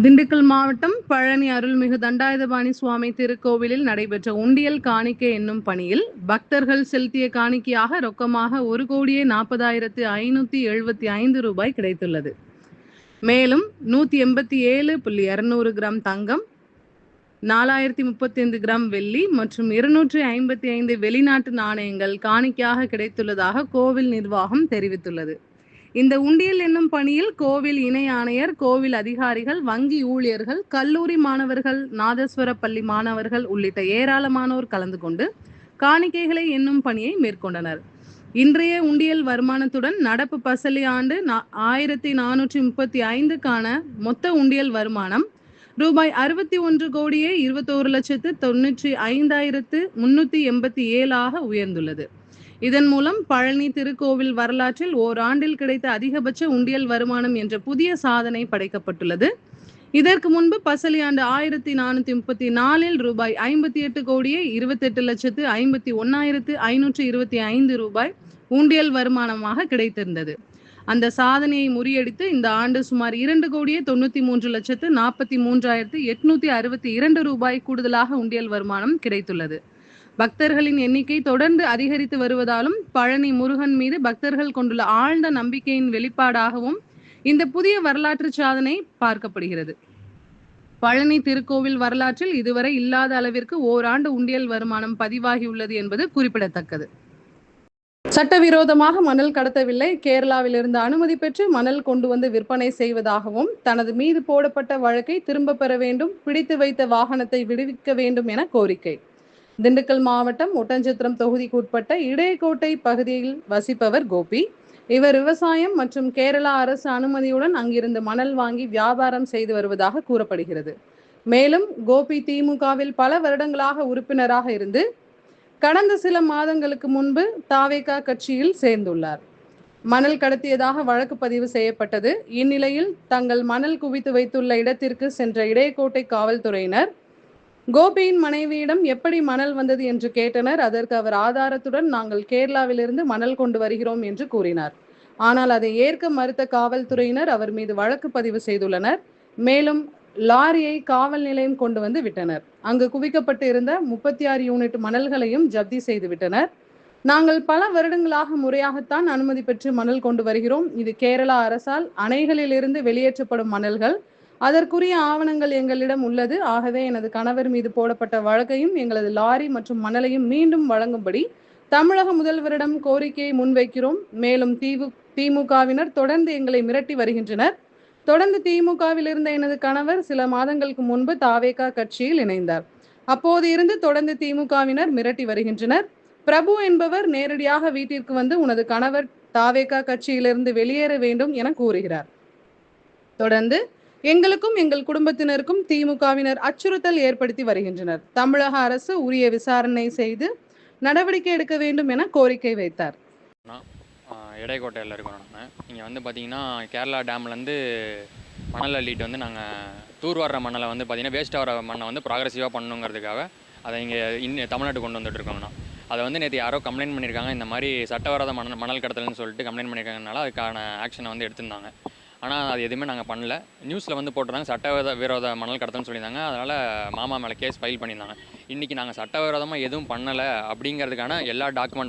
திண்டுக்கல் மாவட்டம் பழனி அருள்மிகு தண்டாயுதபாணி சுவாமி திருக்கோவிலில் நடைபெற்ற உண்டியல் காணிக்கை என்னும் பணியில் பக்தர்கள் செலுத்திய காணிக்கையாக ரொக்கமாக 1,40,575 ரூபாய் கிடைத்துள்ளது. மேலும் 187.200 கிராம் தங்கம், 4,035 கிராம் வெள்ளி மற்றும் 255 வெளிநாட்டு நாணயங்கள் காணிக்கையாக கிடைத்துள்ளதாக கோவில் நிர்வாகம் தெரிவித்துள்ளது. இந்த உண்டியல் என்னும் பணியில் கோவில் இணை ஆணையர், கோவில் அதிகாரிகள், வங்கி ஊழியர்கள், கல்லூரி மாணவர்கள், நாதஸ்வர பள்ளி மாணவர்கள் உள்ளிட்ட ஏராளமானோர் கலந்து கொண்டு காணிக்கைகளை எண்ணும் பணியை மேற்கொண்டனர். இன்றைய உண்டியல் வருமானத்துடன் நடப்பு பசலி ஆண்டு 1435க்கான மொத்த உண்டியல் வருமானம் ரூபாய் 61,21,21,95,387 உயர்ந்துள்ளது. இதன் மூலம் பழனி திருக்கோவில் வரலாற்றில் ஓராண்டில் கிடைத்த அதிகபட்ச உண்டியல் வருமானம் என்ற புதிய சாதனை படைக்கப்பட்டுள்ளது. இதற்கு முன்பு பசலி ஆண்டு 1434 ரூபாய் 58,28,51,525 ரூபாய் உண்டியல் வருமானமாக கிடைத்திருந்தது. அந்த சாதனையை முறியடித்து இந்த ஆண்டு சுமார் 2,93,43,862 ரூபாய் கூடுதலாக உண்டியல் வருமானம் கிடைத்துள்ளது. பக்தர்களின் எண்ணிக்கை தொடர்ந்து அதிகரித்து வருவதாலும் பழனி முருகன் மீது பக்தர்கள் கொண்டுள்ள ஆழ்ந்த நம்பிக்கையின் வெளிப்பாடாகவும் இந்த புதிய வரலாற்று சாதனை பார்க்கப்படுகிறது. பழனி திருக்கோவில் வரலாற்றில் இதுவரை இல்லாத அளவிற்கு ஓராண்டு உண்டியல் வருமானம் பதிவாகியுள்ளது என்பது குறிப்பிடத்தக்கது. சட்டவிரோதமாக மணல் கடத்தவில்லை, கேரளாவிலிருந்து அனுமதி பெற்று மணல் கொண்டு வந்து விற்பனை செய்வதாகவும் தனது மீது போடப்பட்ட வழக்கை திரும்ப பெற வேண்டும், பிடித்து வைத்த வாகனத்தை விடுவிக்க வேண்டும் என கோரிக்கை. திண்டுக்கல் மாவட்டம் ஒட்டன்சத்திரம் தொகுதிக்கு உட்பட்ட இடையக்கோட்டை பகுதியில் வசிப்பவர் கோபி. இவர் விவசாயம் மற்றும் கேரளா அரசு அனுமதியுடன் அங்கிருந்து மணல் வாங்கி வியாபாரம் செய்து வருவதாக கூறப்படுகிறது. மேலும் கோபி திமுகவில் பல வருடங்களாக உறுப்பினராக இருந்து கடந்த சில மாதங்களுக்கு முன்பு தாவேகா கட்சியில் சேர்ந்துள்ளார். மணல் கடத்தியதாக வழக்கு பதிவு செய்யப்பட்டது. இந்நிலையில் தங்கள் மணல் குவித்து வைத்துள்ள இடத்திற்கு சென்ற இடையக்கோட்டை காவல்துறையினர் கோபியின் மனைவியிடம் எப்படி மணல் வந்தது என்று கேட்டனர். அதற்கு அவர் ஆதாரத்துடன் நாங்கள் கேரளாவிலிருந்து மணல் கொண்டு வருகிறோம் என்று கூறினார். ஆனால் அதை ஏற்க மறுத்த காவல்துறையினர் அவர் மீது வழக்கு பதிவு செய்துள்ளனர். மேலும் லாரியை காவல் நிலையம் கொண்டு வந்து விட்டனர். அங்கு குவிக்கப்பட்டு இருந்த 36 யூனிட் மணல்களையும் ஜப்தி செய்து விட்டனர். நாங்கள் பல வருடங்களாக முறையாகத்தான் அனுமதி பெற்று மணல் கொண்டு வருகிறோம். இது கேரளா அரசால் அணைகளில் இருந்து வெளியேற்றப்படும் மணல்கள். அதற்குரிய ஆவணங்கள் எங்களிடம் உள்ளது. ஆகவே எனது கணவர் மீது போடப்பட்ட வழக்கையும் எங்களது லாரி மற்றும் மணலையும் மீண்டும் வழங்கும்படி தமிழக முதல்வரிடம் கோரிக்கையை முன்வைக்கிறோம். மேலும் திமுகவினர் தொடர்ந்து எங்களை மிரட்டி வருகின்றனர். தொடர்ந்து திமுகவில் இருந்த எனது கணவர் சில மாதங்களுக்கு முன்பு தாவேகா கட்சியில் இணைந்தார். அப்போது இருந்து தொடர்ந்து திமுகவினர் மிரட்டி வருகின்றனர். பிரபு என்பவர் நேரடியாக வீட்டிற்கு வந்து உனது கணவர் தாவேகா கட்சியிலிருந்து வெளியேற வேண்டும் என கூறுகிறார். தொடர்ந்து எங்களுக்கும் எங்கள் குடும்பத்தினருக்கும் திமுகவினர் அச்சுறுத்தல் ஏற்படுத்தி வருகின்றனர். தமிழக அரசு உரிய விசாரணை செய்து நடவடிக்கை எடுக்க வேண்டும் என கோரிக்கை வைத்தார். இடையக்கோட்டையில் இருக்கோம். இங்கே வந்து பார்த்திங்கன்னா கேரளா டேம்லேருந்து மணல் அள்ளிட்டு வந்து நாங்கள் தூர்வாடுற மணலை வந்து பார்த்திங்கன்னா வேஸ்ட் ஆகிற மண்ணை வந்து ப்ராக்ரெசிவாக பண்ணணுங்கிறதுக்காக அதை இங்கே தமிழ்நாட்டுக்கு கொண்டு வந்துட்டுருக்கோங்கண்ணா. அதை வந்து நேற்று யாரோ கம்ப்ளைண்ட் பண்ணியிருக்காங்க. இந்த மாதிரி சட்டவிரோத மணல் கடத்தல்னு சொல்லிட்டு கம்ப்ளைண்ட் பண்ணியிருக்காங்கனால அதுக்கான ஆக்ஷனை வந்து எடுத்திருந்தாங்க. ஆனால் அது எதுவுமே நாங்கள் பண்ணல. நியூஸில் வந்து போட்டிருந்தாங்க சட்டவிரோத மணல் கடத்தல்னு சொல்லியிருந்தாங்க. அதனால் மாமா மேலே கேஸ் ஃபைல் பண்ணியிருந்தாங்க. இன்றைக்கி நாங்கள் சட்டவிரோதமாக எதுவும் பண்ணலை அப்படிங்கிறதுக்கான எல்லா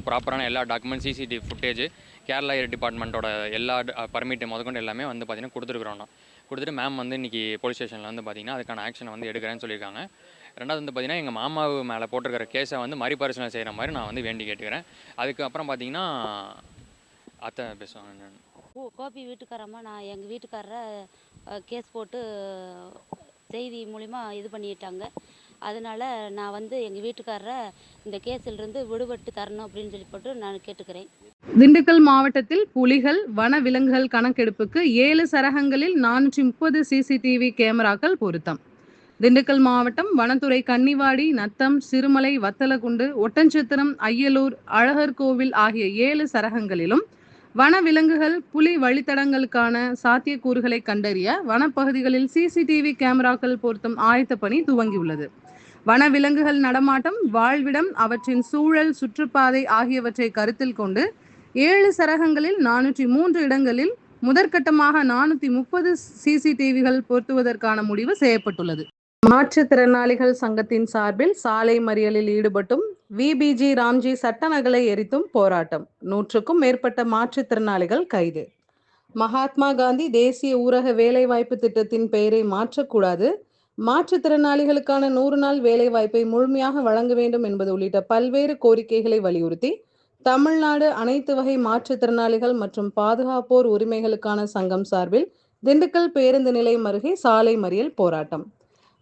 ப்ராப்பரான எல்லா டாக்குமெண்ட், சிசிடிவி ஃபுட்டேஜ், கேரளா டிபார்ட்மெண்ட்டோட எல்லா பர்மிட்டு முதற்கொண்டு எல்லாமே வந்து பார்த்திங்கன்னா கொடுத்துருக்குறோண்ணா. கொடுத்துட்டு மேம் வந்து இன்றைக்கி போலீஸ் ஸ்டேஷனில் வந்து பார்த்திங்கன்னா அதுக்கான ஆக்ஷனை வந்து எடுக்கிறேன்னு சொல்லியிருக்காங்க. ரெண்டாவது வந்து பார்த்திங்கன்னா எங்கள் மாமாவு மேலே போட்டிருக்கிற கேஸை வந்து மறுபரிசீலனை செய்கிற மாதிரி நான் வந்து வேண்டி கேட்டுக்கிறேன். அதுக்கப்புறம் பார்த்திங்கன்னா அத்தை பேசுவாங்க. கோபி வீட்டுக்காரம்மா, நான் எங்கள் வீட்டுக்காரரை கேஸ் போட்டு செய்தி மூலிமா இது பண்ணிட்டாங்க. அதனால் நான் வந்து எங்கள் வீட்டுக்காரரை இந்த கேஸிலிருந்து விடுபட்டு தரணும் அப்படின்னு சொல்லி போட்டு நான் கேட்டுக்கிறேன். திண்டுக்கல் மாவட்டத்தில் புலிகள், வன விலங்குகள் கணக்கெடுப்புக்கு 7 சரகங்களில் 430 சிசிடிவி கேமராக்கள் பொருத்தம். திண்டுக்கல் மாவட்டம் வனத்துறை கன்னிவாடி, நத்தம், சிறுமலை, வத்தலகுண்டு, ஒட்டன்சத்திரம், அய்யலூர், அழகர் கோவில் ஆகிய 7 சரகங்களிலும் வன விலங்குகள், புலி வழித்தடங்களுக்கான சாத்தியக்கூறுகளை கண்டறிய வனப்பகுதிகளில் சிசிடிவி கேமராக்கள் பொருத்தும் ஆயத்த பணி துவங்கியுள்ளது. வன விலங்குகள் நடமாட்டம், வாழ்விடம், அவற்றின் சூழல், சுற்றுப்பாதை ஆகியவற்றை கருத்தில் கொண்டு 7 சரகங்களில் 403 இடங்களில் முதற்கட்டமாக 430 CCTVகள் பொருத்துவதற்கான முடிவு செய்யப்பட்டுள்ளது. மாற்றுத்திறனாளிகள் சங்கத்தின் சார்பில் சாலை மறியலில் ஈடுபட்டும் VBG ராம்ஜி சட்ட நகலை எரித்தும் போராட்டம். 100க்கும் மேற்பட்ட மாற்றுத்திறனாளிகள் கைது. மகாத்மா காந்தி தேசிய ஊரக வேலைவாய்ப்பு திட்டத்தின் பெயரை மாற்றக்கூடாது, மாற்றுத்திறனாளிகளுக்கான 100 நாள் வேலைவாய்ப்பை முழுமையாக வழங்க வேண்டும் என்பது உள்ளிட்ட பல்வேறு கோரிக்கைகளை வலியுறுத்தி தமிழ்நாடு அனைத்து வகை மாற்றுத்திறனாளிகள் மற்றும் பாதுகாப்போர் உரிமைகளுக்கான சங்கம் சார்பில் திண்டுக்கல் பேருந்து நிலையம் அருகே சாலை மறியல் போராட்டம்.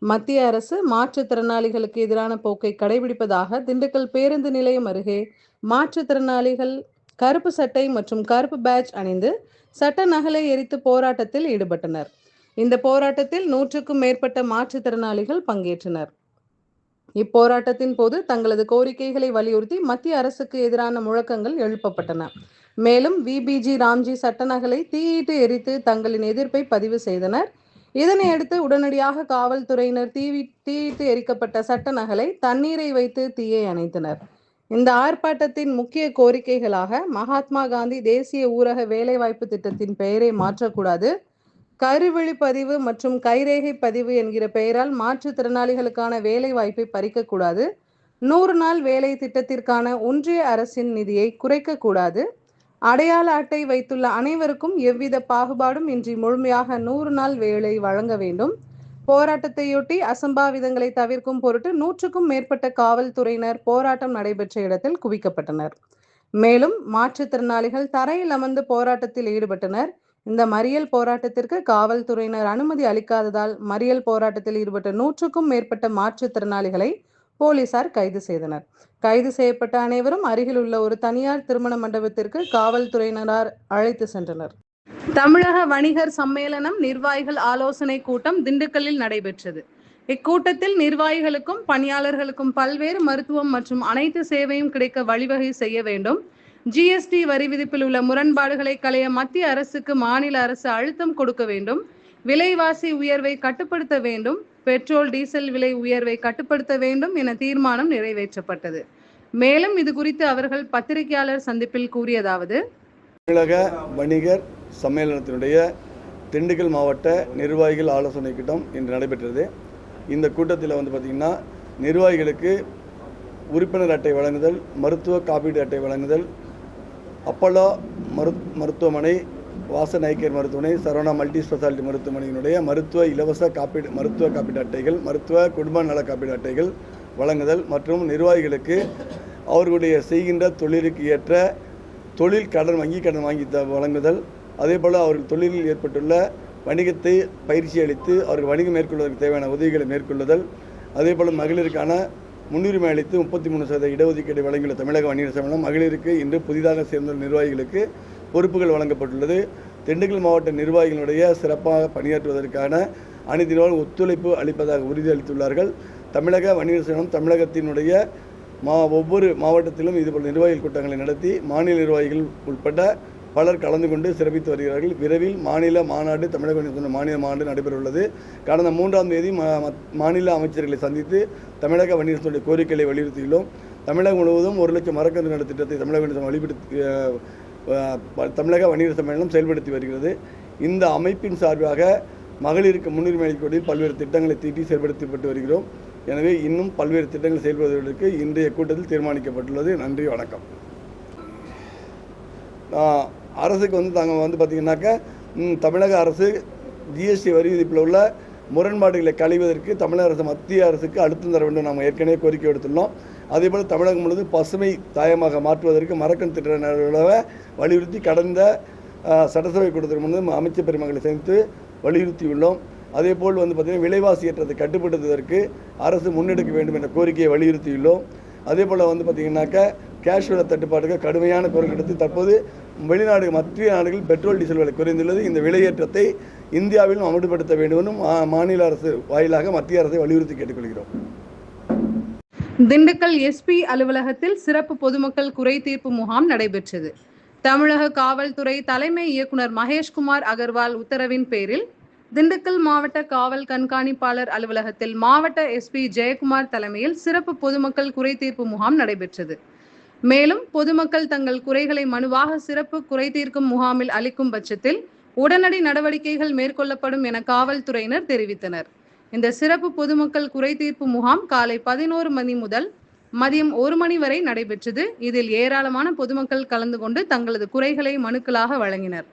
மத்திய அரசு மாற்றுத்திறனாளிகளுக்கு எதிரான போக்கை கடைபிடிப்பதாக திண்டுக்கல் பேருந்து நிலையம் அருகே மாற்றுத்திறனாளிகள் கருப்பு சட்டை மற்றும் கருப்பு பேட்ஜ் அணிந்து சட்ட நகலை எரித்து போராட்டத்தில் ஈடுபட்டனர். இந்த போராட்டத்தில் 100க்கும் மேற்பட்ட மாற்றுத்திறனாளிகள் பங்கேற்றனர். இப்போராட்டத்தின் போது தங்களது கோரிக்கைகளை வலியுறுத்தி மத்திய அரசுக்கு எதிரான முழக்கங்கள் எழுப்பப்பட்டன. மேலும் VBG ராம்ஜி சட்ட நகலை தீயிட்டு எரித்து தங்களின் எதிர்ப்பை பதிவு செய்தனர். இதனையடுத்து உடனடியாக காவல்துறையினர் தீயிட்டு எரிக்கப்பட்ட சட்ட நகலை தண்ணீரை வைத்து தீயை அணைத்தனர். இந்த ஆர்ப்பாட்டத்தின் முக்கிய கோரிக்கைகளாக மகாத்மா காந்தி தேசிய ஊரக வேலைவாய்ப்பு திட்டத்தின் பெயரை மாற்றக்கூடாது, கருவிழி பதிவு மற்றும் கைரேகை பதிவு என்கிற பெயரால் மாற்றுத்திறனாளிகளுக்கான வேலை வாய்ப்பை பறிக்கக்கூடாது, 100 நாள் வேலை திட்டத்திற்கான ஒன்றிய அரசின் நிதியை குறைக்கக்கூடாது, அடையாள அட்டை வைத்துள்ள அனைவருக்கும் எவ்வித பாகுபாடும் இன்றி முழுமையாக 100 நாள் வேலை வழங்க வேண்டும். போராட்டத்தையொட்டி அசம்பாவிதங்களை தவிர்க்கும் பொருட்டு 100க்கும் மேற்பட்ட காவல்துறையினர் போராட்டம் நடைபெற்ற இடத்தில் குவிக்கப்பட்டனர். மேலும் மாற்றுத்திறனாளிகள் தரையில் அமர்ந்து போராட்டத்தில் ஈடுபட்டனர். இந்த மறியல் போராட்டத்திற்கு காவல்துறையினர் அனுமதி அளிக்காததால் மறியல் போராட்டத்தில் ஈடுபட்ட 100க்கும் மேற்பட்ட மாற்றுத்திறனாளிகளை போலீசார் கைது செய்தனர். கைது செய்யப்பட்ட அனைவரும் அருகில் உள்ள ஒரு தனியார் திருமண மண்டபத்திற்கு காவல்துறையினரால் அழைத்து சென்றனர். தமிழக வணிகர் சம்மேளனம் நிர்வாகிகள் ஆலோசனை கூட்டம் திண்டுக்கல்லில் நடைபெற்றது. இக்கூட்டத்தில் நிர்வாகிகளுக்கும் பணியாளர்களுக்கும் பல்வேறு மருத்துவம் மற்றும் அனைத்து சேவையும் கிடைக்க வழிவகை செய்ய வேண்டும், GST வரி விதிப்பில் உள்ள முரண்பாடுகளை களைய மத்திய அரசுக்கு மாநில அரசு அழுத்தம் கொடுக்க வேண்டும், விலைவாசி உயர்வை கட்டுப்படுத்த வேண்டும், பெட்ரோல் டீசல் விலை உயர்வை கட்டுப்படுத்த வேண்டும் என தீர்மானம் நிறைவேற்றப்பட்டது. மேலும் இது குறித்து அவர்கள் பத்திரிகையாளர் சந்திப்பில் கூறியதாவது: தமிழக வணிகர் சம்மேளனத்தினுடைய திண்டுக்கல் மாவட்ட நிர்வாகிகள் ஆலோசனை கூட்டம் இன்று நடைபெற்றது. இந்த கூட்டத்தில் பார்த்திங்கன்னா நிர்வாகிகளுக்கு உறுப்பினர் அட்டை வழங்குதல், மருத்துவ காப்பீடு அட்டை வழங்குதல், அப்பல்லோ மருத்துவமனை, வாசன் ஐகேர் மருத்துவமனை, சரவணா மல்டி ஸ்பெஷாலிட்டி மருத்துவமனையினுடைய மருத்துவ இலவச மருத்துவ காப்பீடு அட்டைகள், மருத்துவ குடும்ப நல காப்பீடு அட்டைகள் வழங்குதல் மற்றும் நிர்வாகிகளுக்கு அவர்களுடைய செய்கின்ற தொழிலுக்கு ஏற்ற தொழில் கடன் வங்கி கடன் வாங்கி வழங்குதல், அதேபோல் அவர்கள் தொழிலில் ஏற்பட்டுள்ள வணிகத்தை பயிற்சி அளித்து அவர்கள் வணிகம் மேற்கொள்வதற்கு தேவையான உதவிகளை மேற்கொள்ளுதல், அதேபோல் மகளிருக்கான முன்னுரிமை அளித்து 33% இடஒதுக்கீடு வழங்கியுள்ள தமிழக வணிகர் சம்மேளனம் மகளிருக்கு இன்று புதிதாக சேர்ந்த நிர்வாகிகளுக்கு பொறுப்புகள் வழங்கப்பட்டுள்ளது. திண்டுக்கல் மாவட்ட நிர்வாகிகளுடைய சிறப்பாக பணியாற்றுவதற்கான அனைத்தினரும் ஒத்துழைப்பு அளிப்பதாக உறுதியளித்துள்ளார்கள். தமிழக வணிகர் சம்மேளனம் தமிழகத்தினுடைய ஒவ்வொரு மாவட்டத்திலும் இதுபோல் நிர்வாகிகள் கூட்டங்களை நடத்தி மாநில நிர்வாகிகள் உட்பட பலர் கலந்து கொண்டு சிறப்பித்து வருகிறார்கள். விரைவில் மாநில மாநாடு, தமிழக வணிகர் மாநில மாநாடு நடைபெறவுள்ளது. கடந்த 3ஆம் தேதி மாநில அமைச்சர்களை சந்தித்து தமிழக வணிகர்களுடைய கோரிக்கைகளை வலியுறுத்தியுள்ளோம். தமிழகம் முழுவதும் 1 லட்சம் மரக்கன்று நடு திட்டத்தை தமிழக வணிகர் சம்மேளனம் செயல்படுத்தி வருகிறது. இந்த அமைப்பின் சார்பாக மகளிருக்கு முன்னுரிமை அளிக்கக்கூடிய பல்வேறு திட்டங்களை தீட்டி செயல்படுத்தப்பட்டு வருகிறோம். எனவே இன்னும் பல்வேறு திட்டங்கள் செயல்படுவதற்கு இன்றைய கூட்டத்தில் தீர்மானிக்கப்பட்டுள்ளது. நன்றி, வணக்கம். அரசுக்கு தாங்க பார்த்திங்கனாக்கா தமிழக அரசு GST வரி விதிப்பில் உள்ள முரண்பாடுகளை களைவதற்கு தமிழக அரசு மத்திய அரசுக்கு அழுத்தம் தர வேண்டும். நாம் ஏற்கனவே கோரிக்கை எடுத்துள்ளோம். அதேபோல் தமிழகம் முழுவதும் பசுமை தாயமாக மாற்றுவதற்கு மரக்கன் திட்ட வலியுறுத்தி கடந்த சட்டசபை கூட்டத்திற்கு முன்பு அமைச்சர் பெருமக்களை சந்தித்து வலியுறுத்தியுள்ளோம். அதேபோல் பார்த்திங்கன்னா விலைவாசி ஏற்றத்தை கட்டுப்படுத்துவதற்கு அரசு முன்னெடுக்க வேண்டும் என்ற கோரிக்கையை வலியுறுத்தியுள்ளோம். அதேபோல் பார்த்திங்கனாக்கா கேஷுவல் தட்டுப்பாடுக்கு கடுமையான குரல் எடுத்து தற்போது மத்திய நாடுகளில் பெட்ரோல் டீசல் விலை குறைந்துள்ளது. இந்த விலையேற்றத்தை இந்தியாவிலும் அமல்படுத்த வேண்டும் என்றும் மாநில அரசு வாயிலாக மத்திய அரசை வலியுறுத்தி கேட்டுக்கொள்கிறோம். திண்டுக்கல் SP அலுவலகத்தில் சிறப்பு பொதுமக்கள் குறை தீர்ப்பு முகாம் நடைபெற்றது. தமிழக காவல்துறை தலைமை இயக்குனர் மகேஷ்குமார் அகர்வால் உத்தரவின் பேரில் திண்டுக்கல் மாவட்ட காவல் கண்காணிப்பாளர் அலுவலகத்தில் மாவட்ட SP ஜெயக்குமார் தலைமையில் சிறப்பு பொதுமக்கள் குறை தீர்ப்பு முகாம் நடைபெற்றது. மேலும் பொதுமக்கள் தங்கள் குறைகளை மனுவாக சிறப்பு குறை தீர்க்கும் முகாமில் அளிக்கும் பட்சத்தில் உடனடி நடவடிக்கைகள் மேற்கொள்ளப்படும் என காவல்துறையினர் தெரிவித்தனர். இந்த சிறப்பு பொதுமக்கள் குறைதீர்ப்பு முகாம் காலை 11 மணி முதல் மதியம் 1 மணி வரை நடைபெற்றது. இதில் ஏராளமான பொதுமக்கள் கலந்து கொண்டு தங்களது குறைகளை மனுக்களாக வழங்கினர்.